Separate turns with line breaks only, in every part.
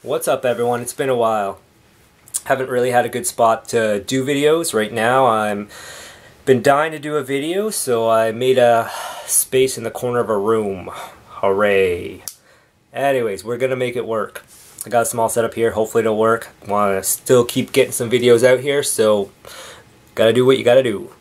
What's up everyone? It's been a while. Haven't really had a good spot to do videos. Right now I'm been dying to do a video, so I made a space in the corner of a room. Hooray. Anyways, we're gonna make it work. I got a small setup here, hopefully it'll work. Wanna still keep getting some videos out here, so gotta do what you gotta do.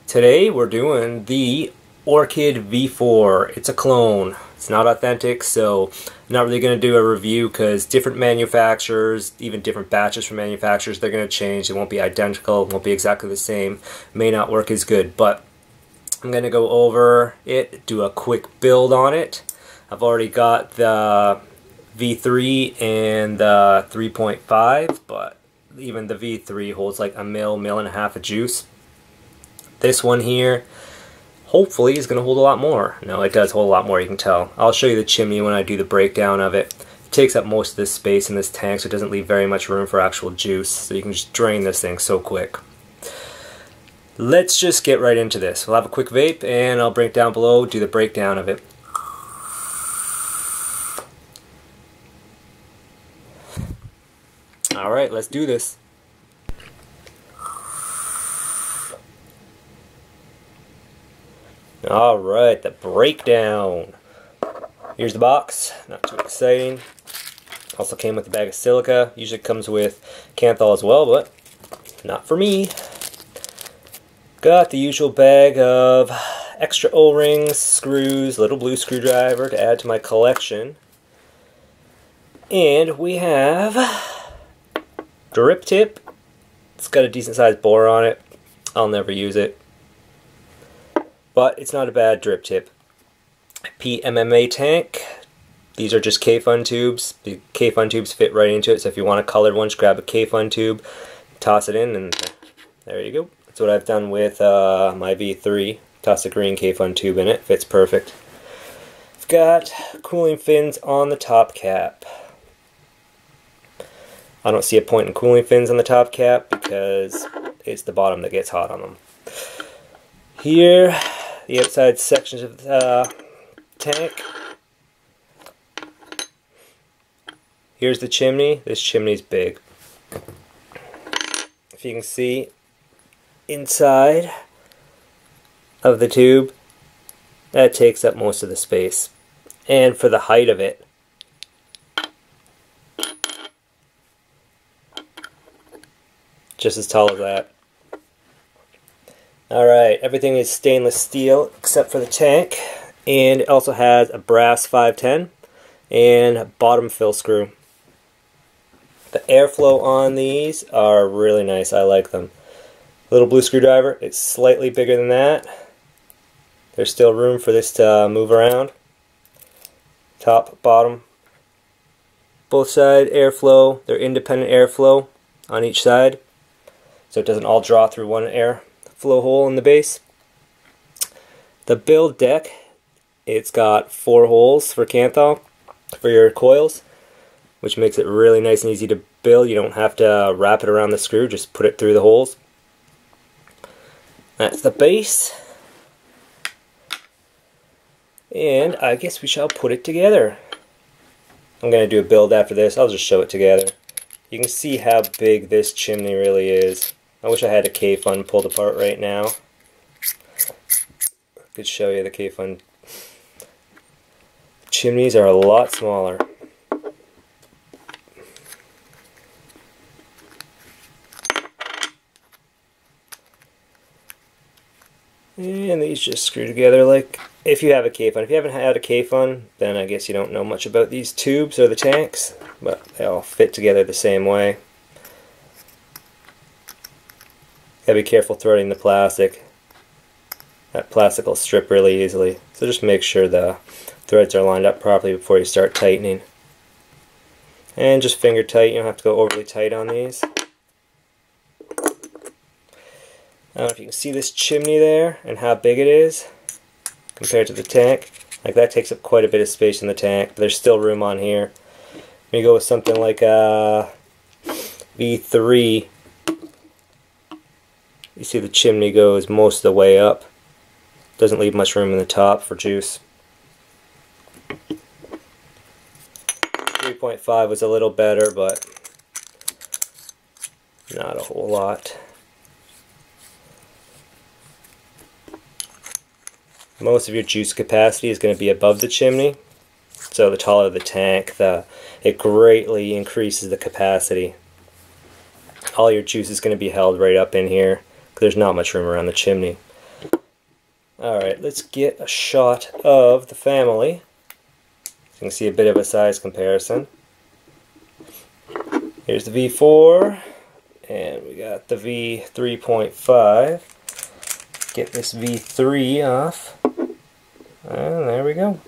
Today we're doing the Orchid V4. It's a clone. It's not authentic, so I'm not really going to do a review because different manufacturers, even different batches from manufacturers, they're going to change. It won't be identical, it won't be exactly the same, may not work as good, but I'm going to go over it, do a quick build on it. I've already got the V3 and the 3.5, but even the V3 holds like a mil and a half of juice. This one here hopefully is going to hold a lot more. No, it does hold a lot more, you can tell. I'll show you the chimney when I do the breakdown of it. It takes up most of this space in this tank, so it doesn't leave very much room for actual juice, so you can just drain this thing so quick. Let's just get right into this. We'll have a quick vape and I'll break down below, do the breakdown of it. Alright, let's do this. Alright, the breakdown. Here's the box, not too exciting. Also came with a bag of silica. Usually comes with Kanthal as well, but not for me. Got the usual bag of extra O-rings, screws, little blue screwdriver to add to my collection. And we have drip tip. It's got a decent sized bore on it. I'll never use it, but it's not a bad drip tip. PMMA tank. These are just K-Fun tubes. The K-Fun tubes fit right into it, so if you want a colored one, just grab a K-Fun tube, toss it in, and there you go. That's what I've done with my V3. Toss a green K-Fun tube in it. Fits perfect. I've got cooling fins on the top cap. I don't see a point in cooling fins on the top cap because it's the bottom that gets hot on them. Here, the outside sections of the tank. Here's the chimney. This chimney's big. If you can see, inside of the tube, that takes up most of the space. And for the height of it, just as tall as that. Alright, everything is stainless steel except for the tank, and it also has a brass 510 and a bottom fill screw. The airflow on these are really nice, I like them. Little blue screwdriver, it's slightly bigger than that. There's still room for this to move around. Top, bottom, both side airflow, they're independent airflow on each side, so it doesn't all draw through one air flow hole in the base. The build deck, it's got 4 holes for Kanthal for your coils, which makes it really nice and easy to build. You don't have to wrap it around the screw, just put it through the holes. That's the base. And I guess we shall put it together. I'm going to do a build after this. I'll just show it together. You can see how big this chimney really is. I wish I had a K-Fun pulled apart right now. Could show you the K-Fun. Chimneys are a lot smaller. And these just screw together like if you have a K-Fun. If you haven't had a K-Fun, then I guess you don't know much about these tubes or the tanks, but they all fit together the same way. Gotta be careful threading the plastic. That plastic will strip really easily, so just make sure the threads are lined up properly before you start tightening. And just finger tight, you don't have to go overly tight on these. I don't know if you can see this chimney there and how big it is compared to the tank. Like that takes up quite a bit of space in the tank, but there's still room on here. When you go with something like a V3, you see the chimney goes most of the way up. Doesn't leave much room in the top for juice. 3.5 was a little better, but not a whole lot. Most of your juice capacity is going to be above the chimney, so the taller the tank, it greatly increases the capacity. All your juice is going to be held right up in here, because there's not much room around the chimney. Alright, let's get a shot of the family. You can see a bit of a size comparison. Here's the V4, and we got the V3.5. Get this V3 off, and there we go.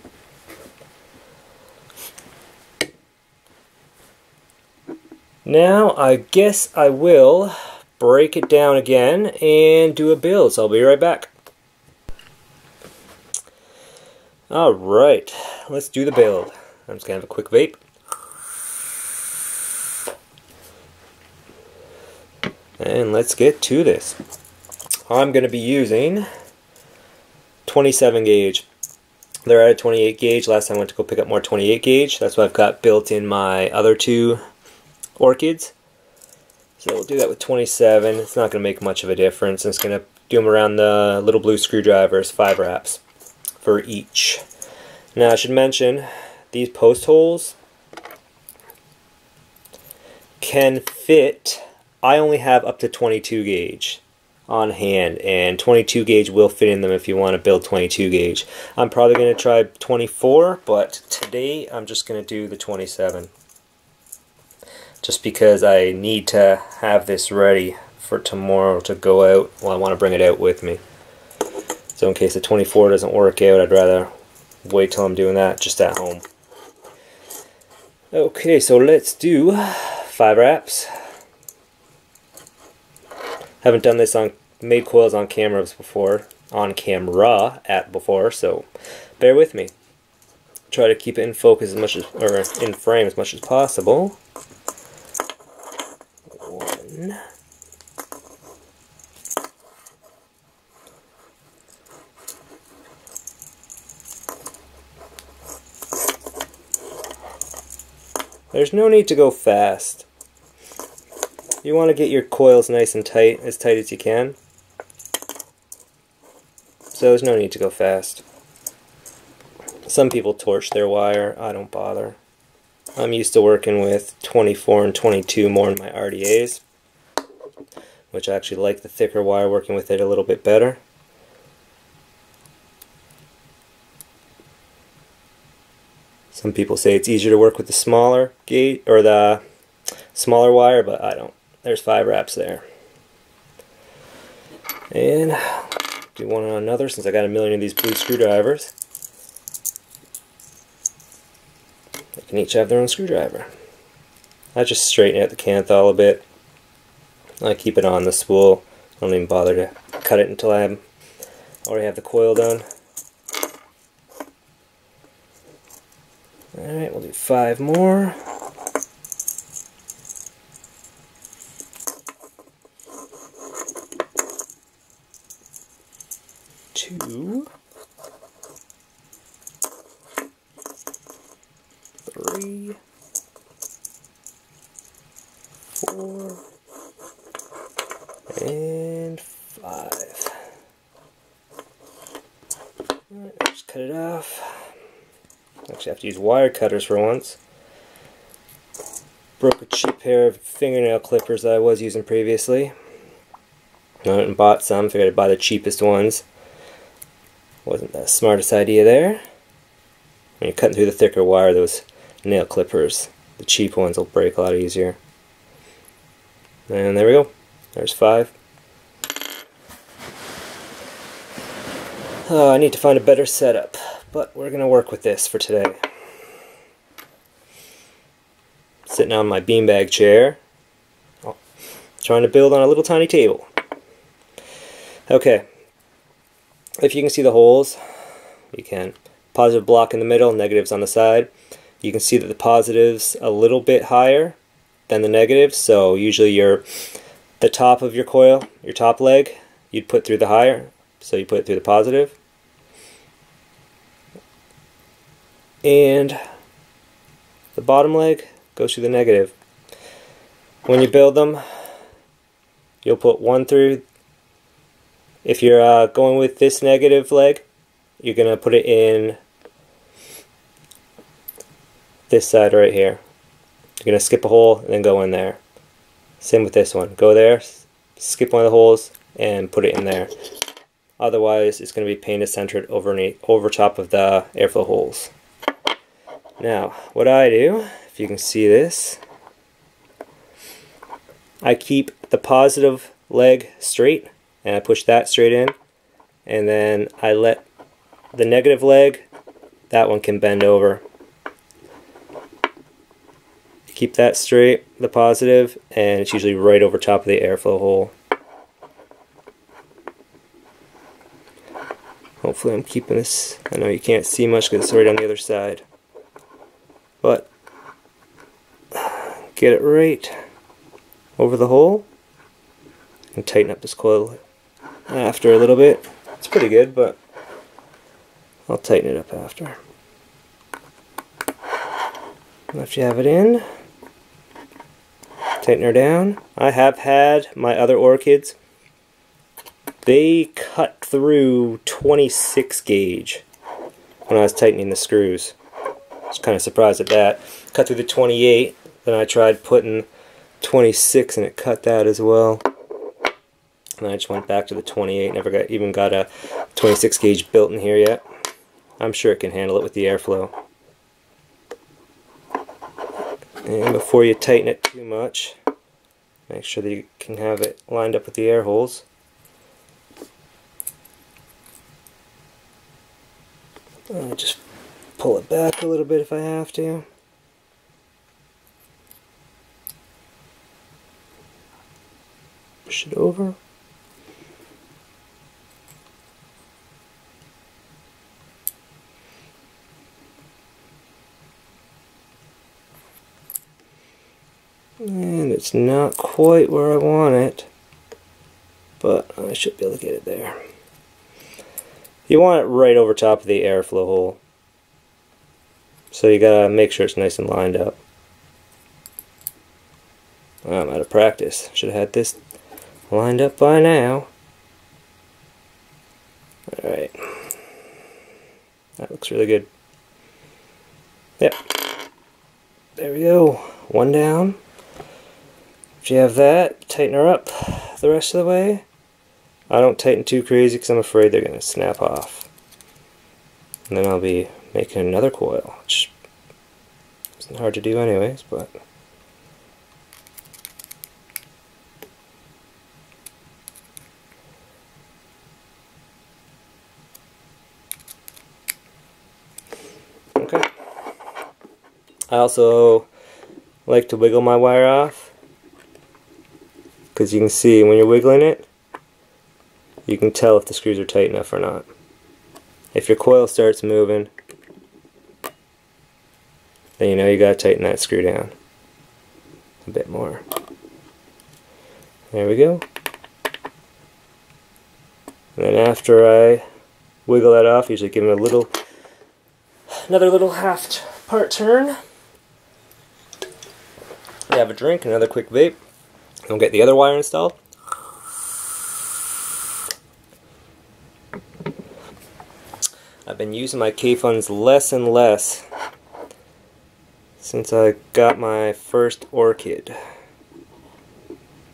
Now I guess I will break it down again and do a build, so I'll be right back. Alright, let's do the build. I'm just going to have a quick vape. And let's get to this. I'm going to be using 27 gauge. They're at a 28 gauge. Last time I went to go pick up more 28 gauge. That's what I've got built in my other two orchids. So we'll do that with 27. It's not going to make much of a difference. It's going to do them around the little blue screwdrivers, 5 wraps for each. Now I should mention, these post holes can fit. I only have up to 22 gauge on hand, and 22 gauge will fit in them if you want to build 22 gauge. I'm probably going to try 24, but today I'm just going to do the 27. Just because I need to have this ready for tomorrow to go out. Well, I want to bring it out with me. So in case the 24 doesn't work out, I'd rather wait till I'm doing that just at home. Okay, so let's do 5 wraps. Haven't done this on made coils on cameras before, so bear with me. Try to keep it in focus as much as, or in frame as much as possible. 1. 2. There's no need to go fast. You want to get your coils nice and tight as you can. So there's no need to go fast. Some people torch their wire. I don't bother. I'm used to working with 24 and 22 more in my RDAs, which I actually like the thicker wire, working with it a little bit better. Some people say it's easier to work with the smaller gauge or the smaller wire, but I don't. There's 5 wraps there. And do one on another since I got a million of these blue screwdrivers. They can each have their own screwdriver. I just straighten out the canthal a bit. I keep it on the spool. I don't even bother to cut it until I already have the coil done. Alright, we'll do 5 more. Two, 3, 4, and 5. Alright, just cut it off. Actually, I have to use wire cutters for once. Broke a cheap pair of fingernail clippers that I was using previously. I went and bought some, figured I'd buy the cheapest ones. Wasn't the smartest idea there. When you're cutting through the thicker wire, those nail clippers, the cheap ones, will break a lot easier. And there we go. There's 5. Oh, I need to find a better setup, but we're going to work with this for today. Sitting on my beanbag chair, trying to build on a little tiny table. Okay. If you can see the holes, you can. Positive block in the middle, negatives on the side. You can see that the positive's a little bit higher than the negatives, so usually the top of your coil, your top leg, you'd put through the higher, so you put it through the positive. And the bottom leg goes through the negative. When you build them, you'll put one through. If you're going with this negative leg, you're going to put it in this side right here. You're going to skip a hole and then go in there. Same with this one. Go there, skip one of the holes, and put it in there. Otherwise, it's going to be pain to center it over top of the airflow holes. Now, what I do, if you can see this, I keep the positive leg straight, and I push that straight in, and then I let the negative leg, that one can bend over. Keep that straight, the positive, and it's usually right over top of the airflow hole. Hopefully I'm keeping this, I know you can't see much because it's right on the other side. But, get it right over the hole, and tighten up this coil after a little bit. It's pretty good, but I'll tighten it up after. After you have it in, tighten her down. I have had my other orchids, they cut through 26 gauge when I was tightening the screws. I was kind of surprised at that. Cut through the 28, then I tried putting 26 and it cut that as well. And I just went back to the 28, never even got a 26 gauge built in here yet. I'm sure it can handle it with the airflow. And before you tighten it too much, make sure that you can have it lined up with the air holes. I'll just pull it back a little bit if I have to. Push it over. And it's not quite where I want it, but I should be able to get it there. You want it right over top of the airflow hole, so you gotta make sure it's nice and lined up. I'm out of practice. Should have had this lined up by now. Alright. That looks really good. Yep. There we go. One down. If you have that, tighten her up the rest of the way. I don't tighten too crazy because I'm afraid they're going to snap off. And then I'll be making another coil, which isn't hard to do anyways, but... Okay. I also like to wiggle my wire off, because you can see when you're wiggling it, you can tell if the screws are tight enough or not. If your coil starts moving, then you know you gotta tighten that screw down a bit more. There we go. And then after I wiggle that off, usually give them another little half part turn. Have a drink, another quick vape. I'll get the other wire installed. I've been using my K-Funds less and less since I got my first orchid.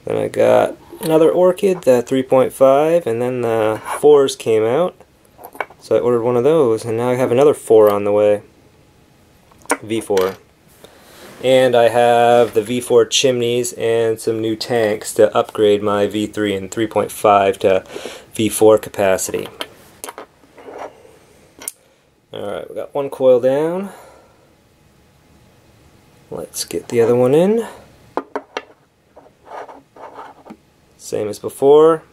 Then I got another orchid, the 3.5, and then the 4s came out. So I ordered one of those, and now I have another 4 on the way. V4. And I have the V4 chimneys and some new tanks to upgrade my V3 and 3.5 to V4 capacity. Alright, we got one coil down. Let's get the other one in. Same as before.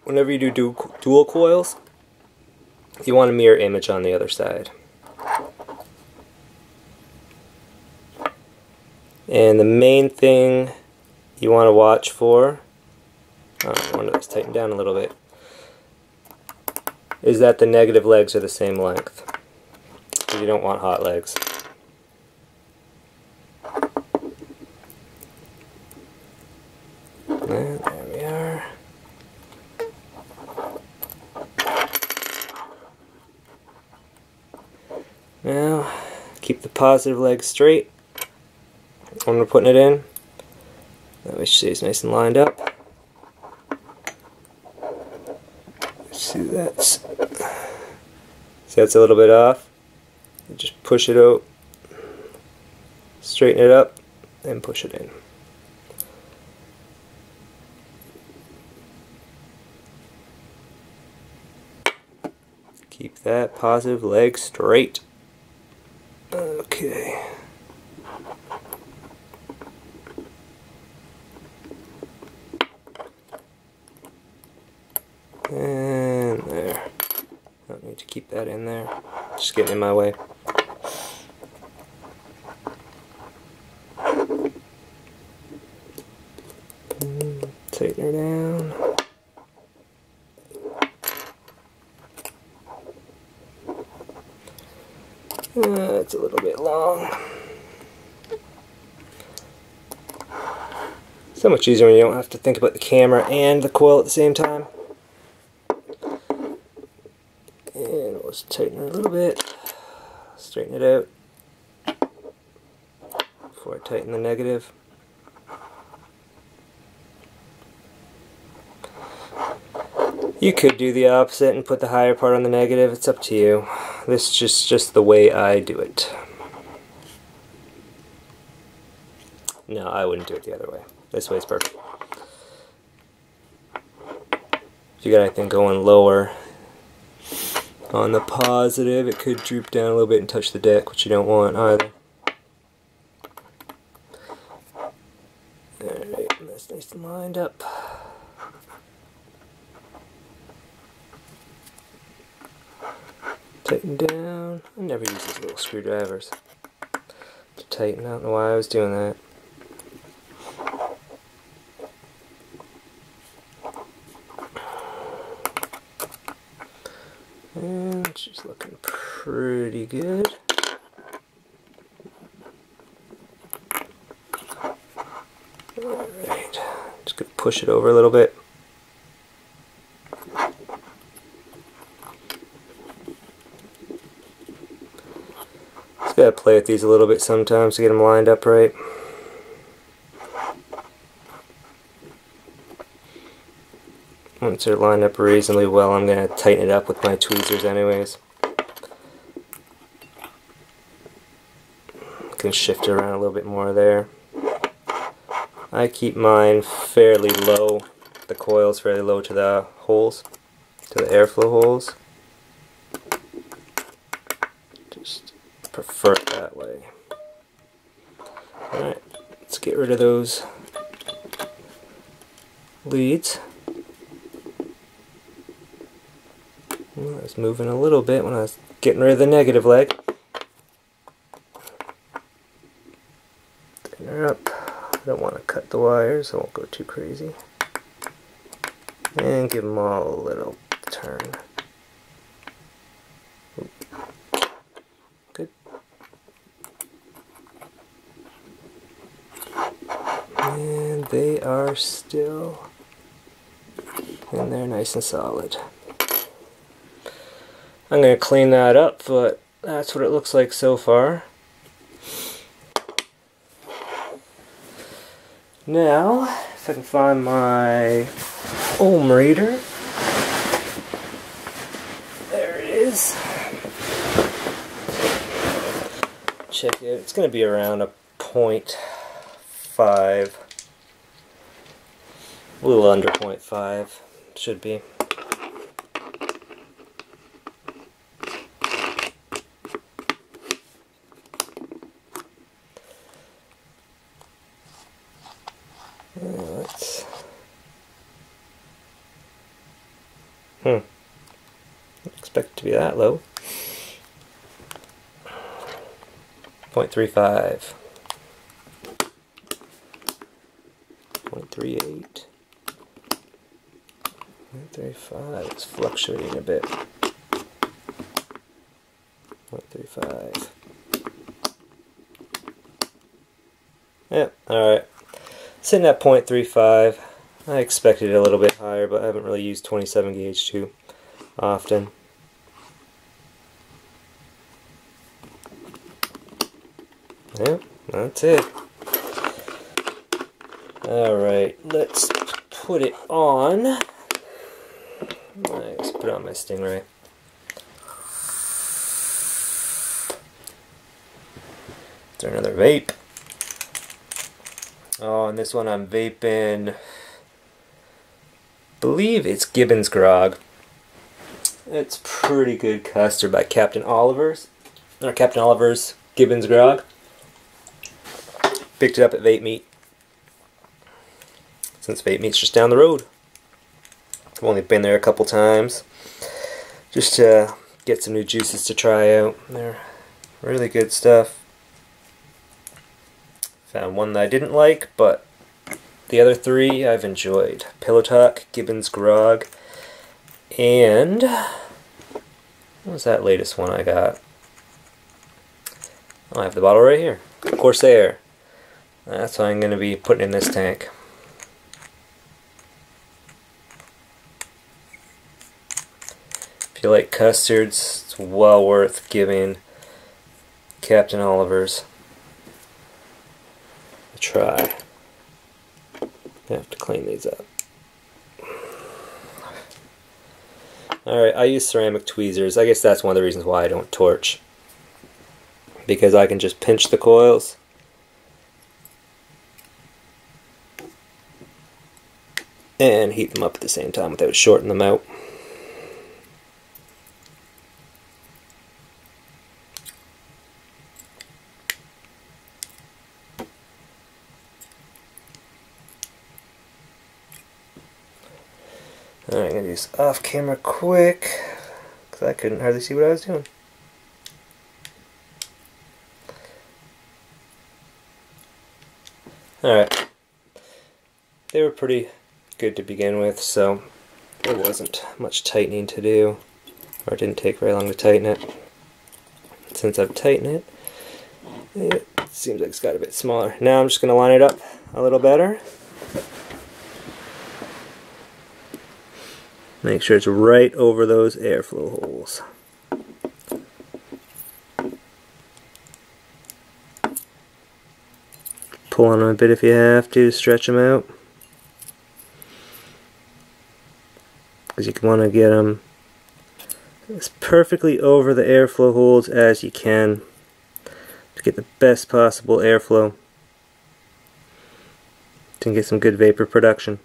Whenever you do dual coils, you want a mirror image on the other side. And the main thing you want to watch for I wonder let's tighten down a little bit. Is that the negative legs are the same length. So you don't want hot legs. And there we are. Now, keep the positive leg straight when we're putting it in. That way it stays nice and lined up. See that's a little bit off. Just push it out, straighten it up, and push it in. Keep that positive leg straight. Okay. And there. Don't need to keep that in there. Just getting in my way. Tighten her down. It's a little bit long. So much easier when you don't have to think about the camera and the coil at the same time. And let's tighten her a little bit. Straighten it out before I tighten the negative. You could do the opposite and put the higher part on the negative. It's up to you. This is just the way I do it. No, I wouldn't do it the other way. This way is perfect. If you got anything going lower on the positive, it could droop down a little bit and touch the deck, which you don't want either. Alright, that's nice and lined up. Tighten down. I never use these little screwdrivers to tighten. I don't know why I was doing that. And she's looking pretty good. Alright, just gonna push it over a little bit. Gotta play with these a little bit sometimes to get them lined up right. Once they're lined up reasonably well, I'm gonna tighten it up with my tweezers anyways. Can shift it around a little bit more there. I keep mine fairly low, the coils fairly low to the holes, to the airflow holes. Just prefer it that way. Alright, let's get rid of those leads. I was moving a little bit when I was getting rid of the negative leg. Tighten her up. I don't want to cut the wires, I won't go too crazy. And give them all a little turn. Good. And they are still in there nice and solid. I'm going to clean that up, but that's what it looks like so far. Now, if I can find my ohm reader. There it is. Check it. It's going to be around a 0.5. A little under 0.5. Should be. Let's. Didn't expect it to be that low. 0.35. 0.38. .35, it's fluctuating a bit. 0.35. Yep, alright. Sitting at 0.35. I expected it a little bit higher, but I haven't really used 27 gauge too often. Yep, that's it. Alright, let's put it on. Let's put it on my Stingray. Is there another vape? Oh, and this one I'm vaping, believe it's Gibbons Grog. It's pretty good custard by Captain Oliver's. Or Captain Oliver's Gibbons Grog. Picked it up at Vape Meet. Since Vape Meet's just down the road. I've only been there a couple times. Just to get some new juices to try out. They're really good stuff. Found one that I didn't like, but the other three I've enjoyed. Pillow Talk, Gibbons Grog, and what was that latest one I got? Oh, I have the bottle right here. Corsair. That's what I'm going to be putting in this tank. If you like custards, it's well worth giving Captain Oliver's a try. I have to clean these up. Alright, I use ceramic tweezers. I guess that's one of the reasons why I don't torch. Because I can just pinch the coils. And heat them up at the same time without shorting them out. Alright, I'm going to do this off camera quick, because I couldn't hardly see what I was doing. Alright, they were pretty good to begin with, so there wasn't much tightening to do, or it didn't take very long to tighten it. Since I've tightened it, it seems like it's got a bit smaller. Now I'm just going to line it up a little better. Make sure it's right over those airflow holes. Pull on them a bit if you have to stretch them out. Because you want to get them as perfectly over the airflow holes as you can to get the best possible airflow to get some good vapor production.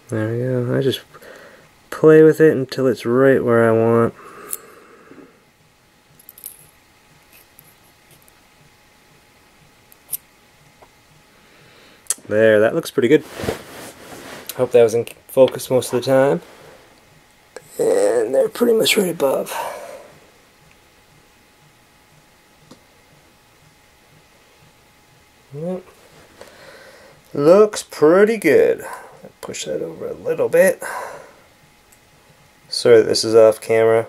There we go. I just play with it until it's right where I want. There, that looks pretty good. Hope that was in focus most of the time. And they're pretty much right above. Yep. Looks pretty good. Push that over a little bit. Sorry this is off camera.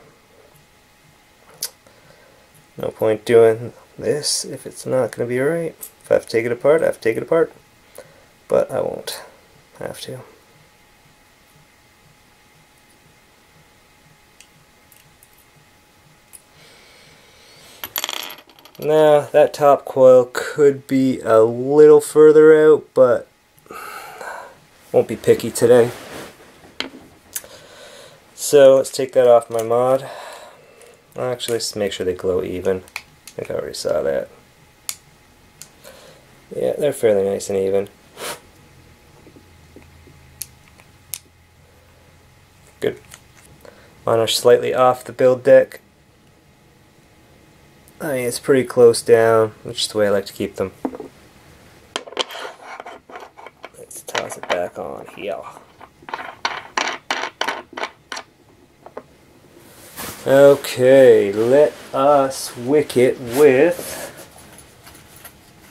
No point doing this if it's not going to be right. If I have to take it apart, I have to take it apart. But I won't have to. Now, that top coil could be a little further out, but won't be picky today. So let's take that off my mod. Actually, let's make sure they glow even. I think I already saw that. Yeah, they're fairly nice and even. Good. Mine are slightly off the build deck. I mean, it's pretty close down, which is the way I like to keep them. Let's toss it back on here. Okay, let us wick it with...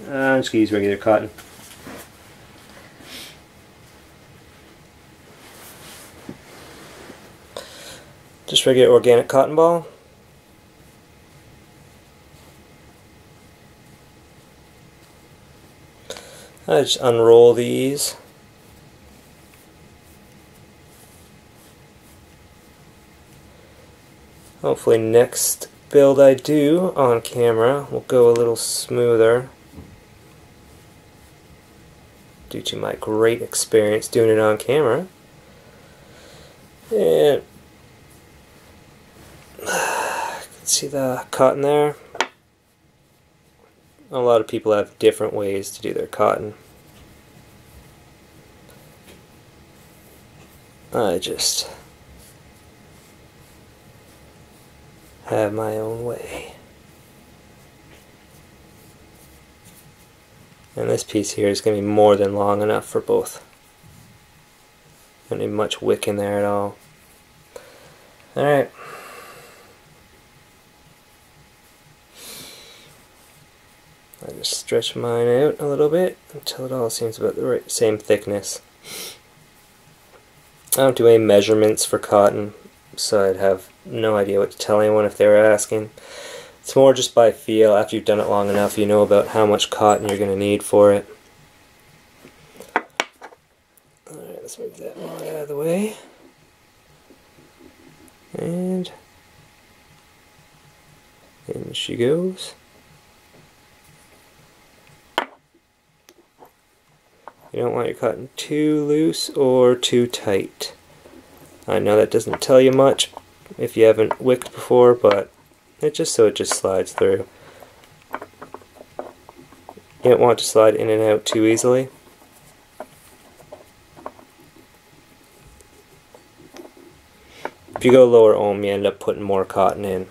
I'm just going to use regular cotton. Just regular organic cotton ball. I just unroll these. Hopefully next build I do on camera will go a little smoother due to my great experience doing it on camera. And you can see the cotton there. A lot of people have different ways to do their cotton. I just have my own way. And this piece here is going to be more than long enough for both. Don't need much wick in there at all. Alright. I just stretch mine out a little bit until it all seems about the same thickness. I don't do any measurements for cotton, so I'd have no idea what to tell anyone if they were asking. It's more just by feel. After you've done it long enough, you know about how much cotton you're going to need for it. Alright, let's move that more out of the way. And in she goes. You don't want your cotton too loose or too tight. I know that doesn't tell you much if you haven't wicked before, but it just slides through. You don't want to slide in and out too easily. If you go lower ohm, you end up putting more cotton in.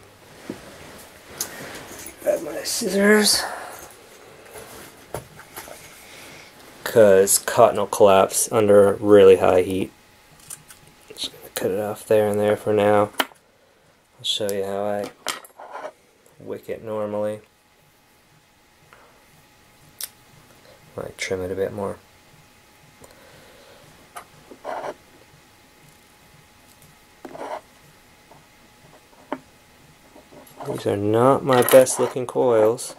Grab my scissors, because cotton will collapse under really high heat. Just gonna cut it off there and there for now. I'll show you how I wick it normally. Might trim it a bit more. These are not my best looking coils.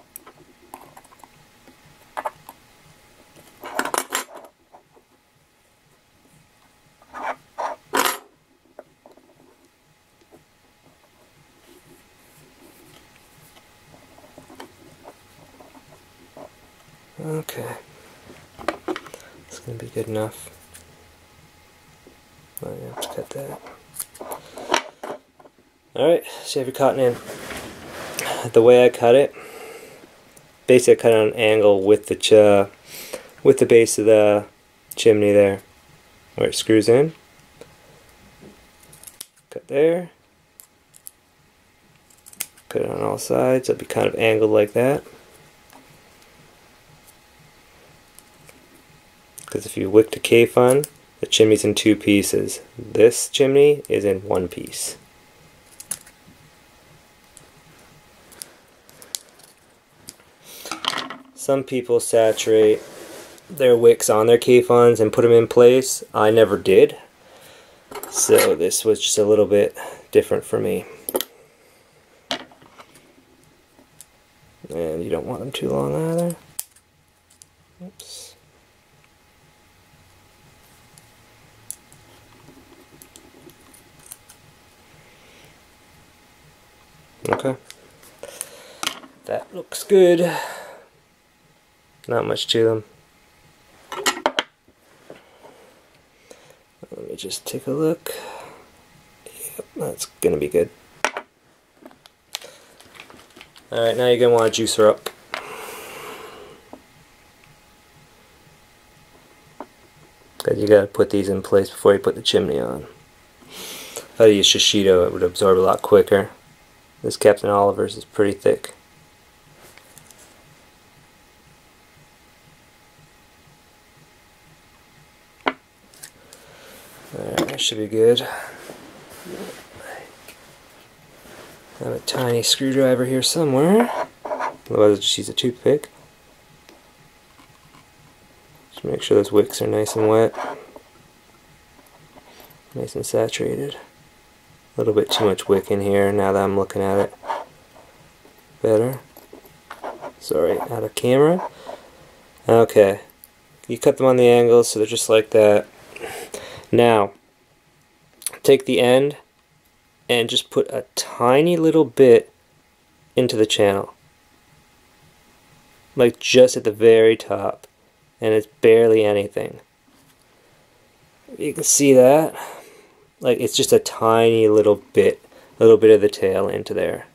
Okay, it's going to be good enough. I have to cut that. Alright, so you have your cotton in. The way I cut it, basically I cut it on an angle with the base of the chimney there, where it screws in. Cut there. Cut it on all sides, it'll be kind of angled like that. Because if you wick the K-fun, the chimney's in two pieces. This chimney is in one piece. Some people saturate their wicks on their K-funs and put them in place. I never did. So this was just a little bit different for me. And you don't want them too long either. Oops. Okay. That looks good. Not much to them. Let me just take a look. Yep, that's gonna be good. Alright, now you're gonna want to juice her up. Because you gotta put these in place before you put the chimney on. If I use Shishido, it would absorb a lot quicker. This Captain Oliver's is pretty thick. Alright, that should be good. I have a tiny screwdriver here somewhere. Otherwise I'll just use a toothpick. Just make sure those wicks are nice and wet. Nice and saturated. A little bit too much wick in here now that I'm looking at it better. Sorry, out of camera. Okay. You cut them on the angles so they're just like that. Now, take the end and just put a tiny little bit into the channel. Like just at the very top. And it's barely anything. You can see that. Like it's just a tiny little bit of the tail into there.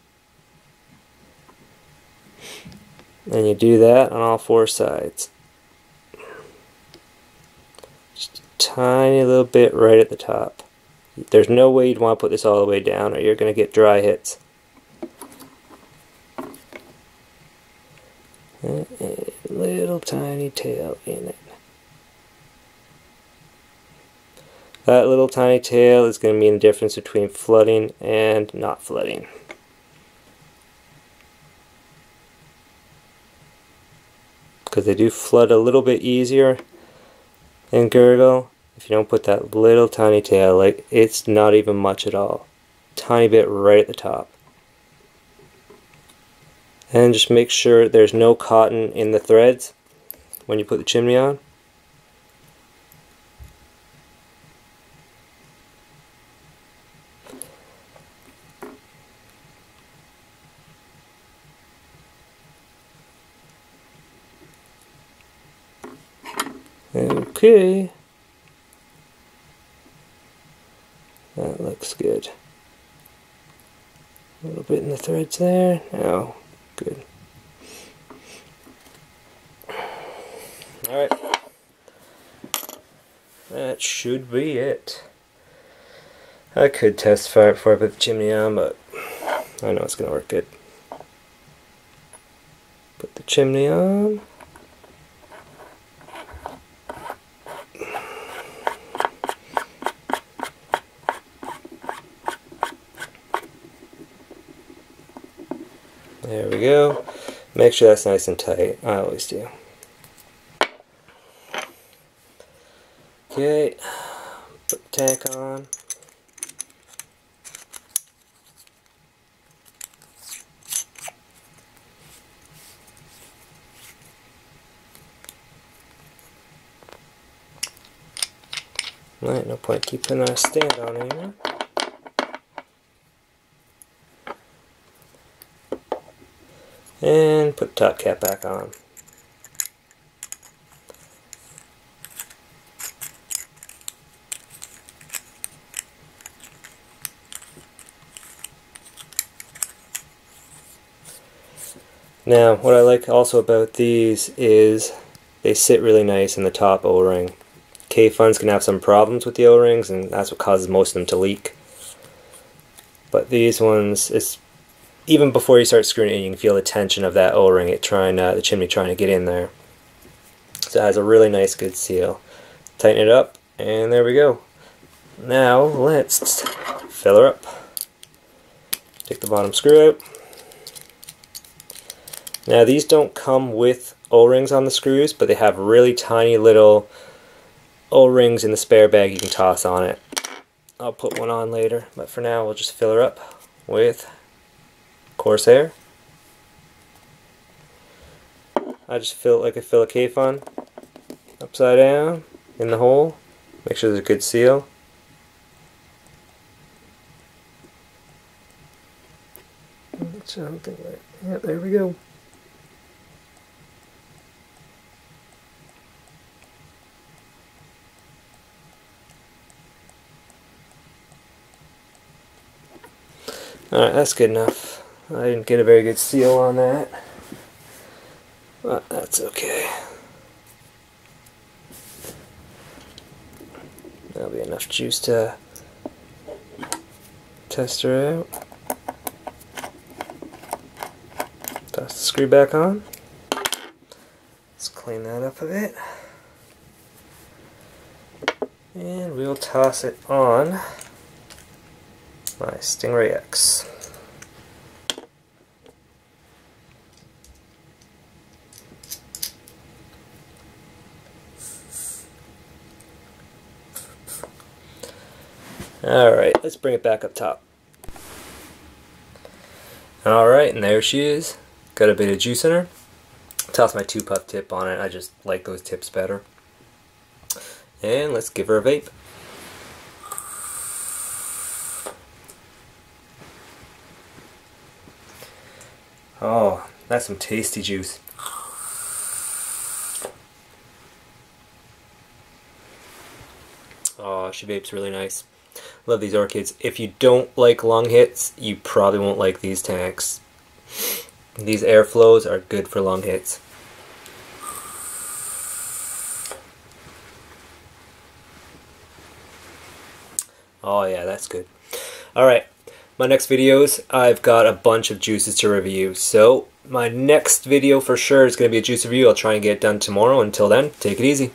And you do that on all four sides. Just a tiny little bit right at the top. There's no way you'd want to put this all the way down or you're going to get dry hits. And a little tiny tail in it. That little tiny tail is going to mean the difference between flooding and not flooding. Because they do flood a little bit easier in gurgle if you don't put that little tiny tail. Like it's not even much at all. Tiny bit right at the top. And just make sure there's no cotton in the threads when you put the chimney on. Okay. That looks good. A little bit in the threads there. Now, good. Alright. That should be it. I could test fire it before I put the chimney on, but I know it's going to work good. Put the chimney on. There we go. Make sure that's nice and tight. I always do. Okay. Put the tank on. Alright, no point keeping our stand on anymore. And put the top cap back on. Now, what I like also about these is they sit really nice in the top O-ring. K-Funds can have some problems with the O-rings, and that's what causes most of them to leak. But these ones, it's even before you start screwing it in, you can feel the tension of that O-ring, the chimney trying to get in there. So it has a really nice, good seal. Tighten it up, and there we go. Now let's fill her up. Take the bottom screw out. Now these don't come with O-rings on the screws, but they have really tiny little O-rings in the spare bag you can toss on it. I'll put one on later, but for now we'll just fill her up with Corsair. I just fill it like I fill a K-Fun, upside down in the hole. Make sure there's a good seal. Something like, yeah, there we go. Alright, that's good enough. I didn't get a very good seal on that, but that's okay. That'll be enough juice to test her out. Toss the screw back on. Let's clean that up a bit. And we'll toss it on my Stingray X. Alright, let's bring it back up top. Alright, and there she is. Got a bit of juice in her. Toss my 2-puff tip on it. I just like those tips better. And let's give her a vape. Oh, that's some tasty juice. Oh, she vapes really nice. Love these orchids. If you don't like lung hits, you probably won't like these tanks. These airflows are good for lung hits. Oh yeah, that's good. Alright, my next videos, I've got a bunch of juices to review. So, my next video for sure is going to be a juice review. I'll try and get it done tomorrow. Until then, take it easy.